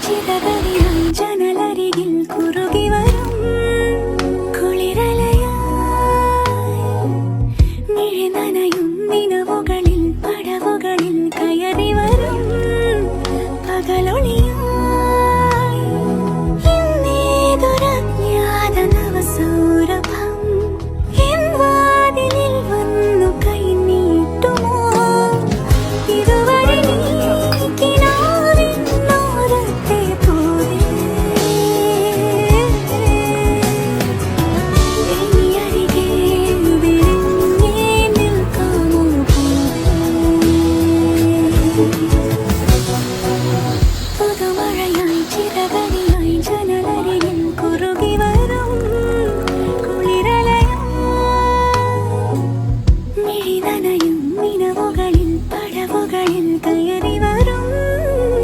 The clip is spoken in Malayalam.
ചിതകളിയായി ജനലരികിൽ കുറുകി വരും കുളിരലയായി മിഴി നനയും നിലവുകളിൽ പടവുകളിൽ കയറി വരും പകലൊളി